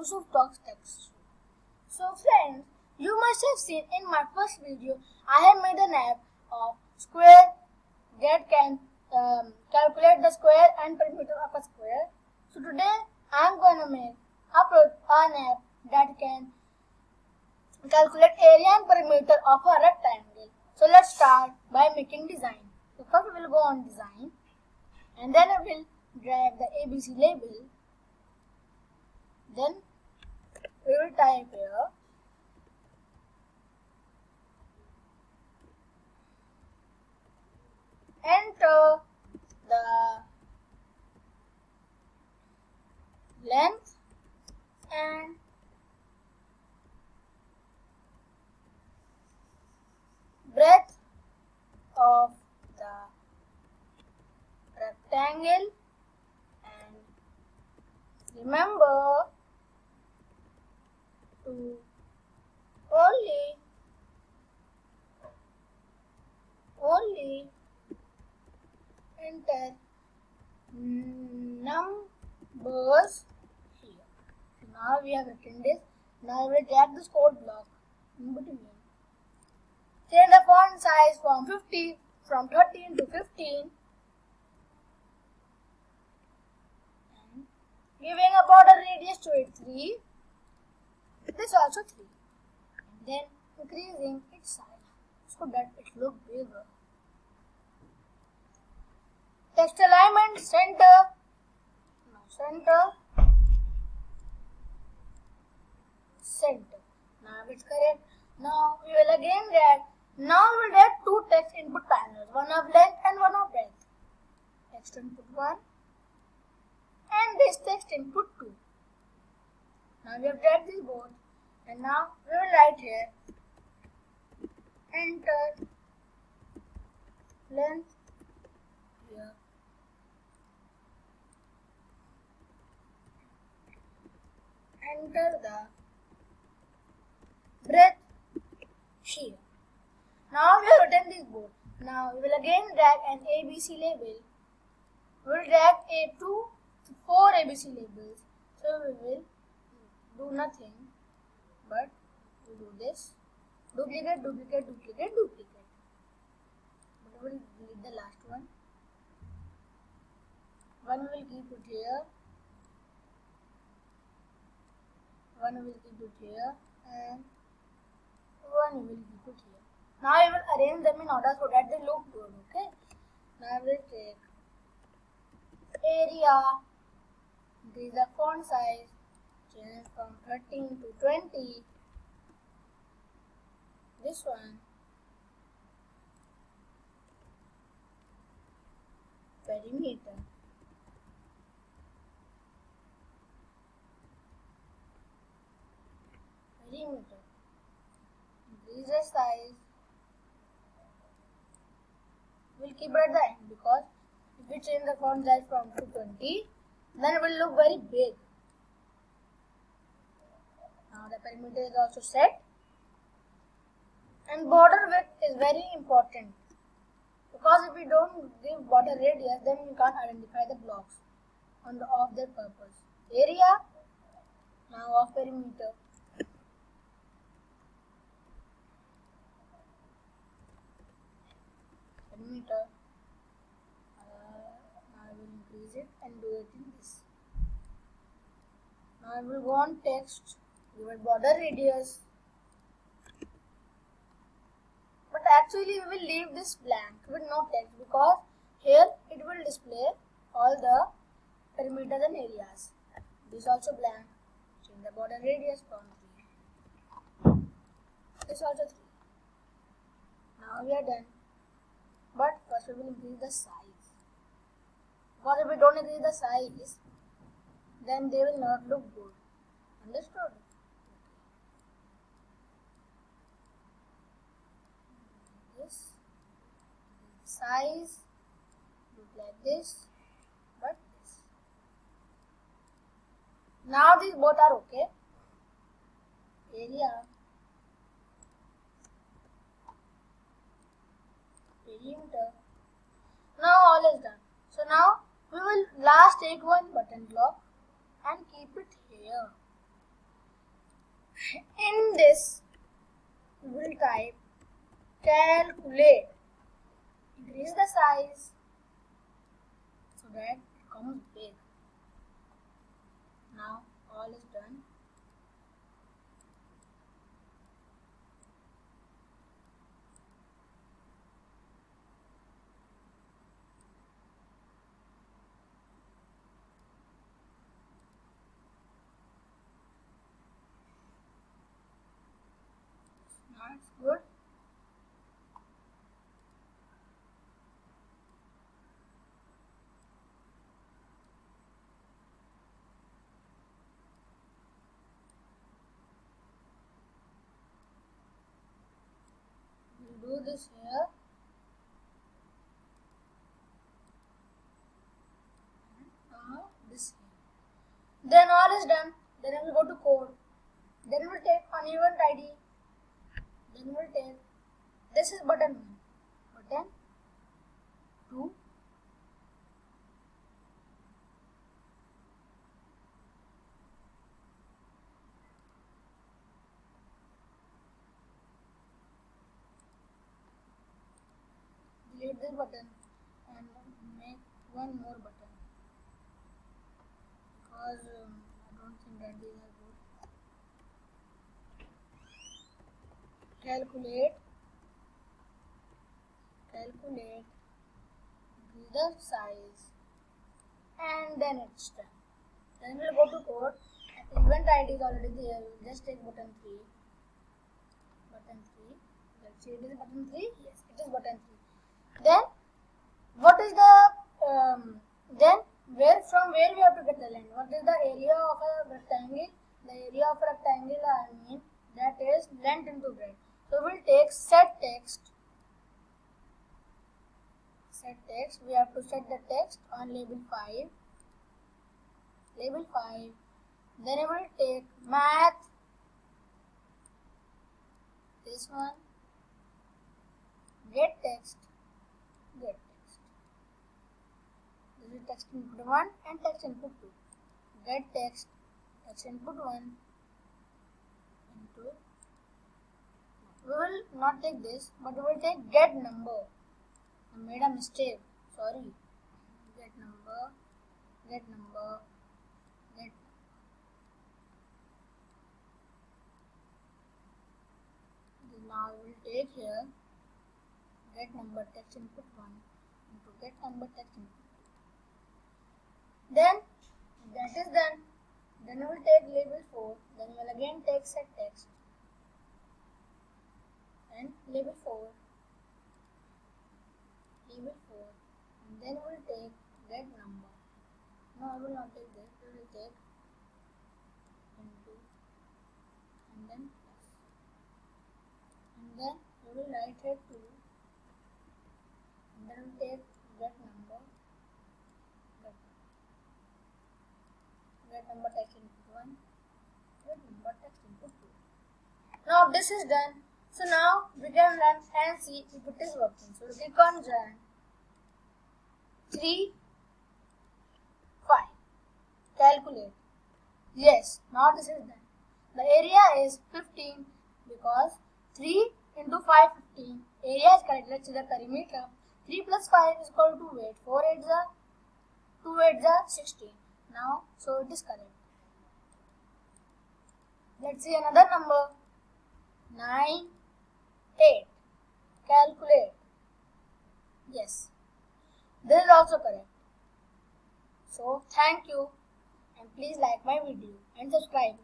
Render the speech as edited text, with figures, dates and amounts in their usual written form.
YUSUF Talks Text. So friends, you must have seen in my first video, I have made an app of square that can calculate the square and perimeter of a square. So today I am going to upload an app that can calculate area and perimeter of a rectangle. So let's start by making design. So first we will go on design and then I will drag the ABC label. Then we will type here enter the length and breadth of the rectangle, and remember to only enter numbers here. So now we have written this. Now we will drag this code block in between. Change the font size from 13 to 15. And giving a border radius to it 3. This also 3. And then increasing its size so that it looks bigger. Text alignment center. Now center. Now it's correct. Now we will again drag. Now we will drag two text input panels, one of length and one of breadth. Text input 1 and this text input 2. Now we have dragged this both, and now we will write here enter length here. Enter the breadth here. Now we have written this both. Now we will again drag an ABC label. We will drag 4 ABC labels. So we will do nothing but we do this. Duplicate. But we will delete the last one. One we will keep it here. One we will keep it here. And one we will keep it here. Now I will arrange them in order so that they look good. Okay. Now I will take area, increase the font size, change from 13 to 20. This one. Perimeter. Increase the size. We'll keep it at the end because if we change the font size from 220, then it will look very big. Now the perimeter is also set. And border width is very important because if we don't give border radius, then we can't identify the blocks of their purpose. Area, now of perimeter. Now I will increase it and do it in this. Now I will go on text, give it border radius. But actually we will leave this blank with no text because here it will display all the perimeters and areas. This also blank. Change the border radius from 3. This also 3. Now we are done. But first we will increase the size. Because if we don't increase the size, then they will not look good. Understood? This size look like this, but this. Now these both are okay. Area. Perimeter. Now all is done. So now we will last take one button block and keep it here. In this, we will type calculate. Increase the size so that it comes big. Now all is done. Now it's good. We'll do this here. Now this here. Then all is done. Then we will go to code. Then we will take uneven ID. Then we will take, this is button 1, button 2, delete this button and make one more button because I don't think that these are good. Calculate the size, and then it's done. Then we'll go to code. Event ID is already there. We'll just take button 3. Let's see, it is button 3. Yes, it is button 3. Then what is the then from where we have to get the length? What is the area of a rectangle? The area of a rectangle, I mean, that is length into breadth. So we'll take set text. We have to set the text on label 5. Then I will take math. This one. Get text. This is text input 1 and text input 2. Get text input 1 into. We will not take this, but we will take get number. I made a mistake. Sorry. Get number. Now we will take here get number text input 1 into get number text input 2. Then that is done. Then we will take label 4. Then we will again take set text and label 4. And then we will take get number. No, I will not take this. We will take into and then plus. And then we will write here 2. And then we will take get number. Get number text input 1. Get number text input 2. Now this is done. So now we can run and see if it is working. So we click on run. 3, 5. Calculate. Yes, now this is done. The area is 15 because 3 into 5, 15. Area is correct. Let's see the perimeter. 3 plus 5 is equal to 8. 4 8s are 2 8s are 16. Now, so it is correct. Let's see another number. 9, 8. Calculate. Yes. This is also correct. So, thank you and please like my video and subscribe.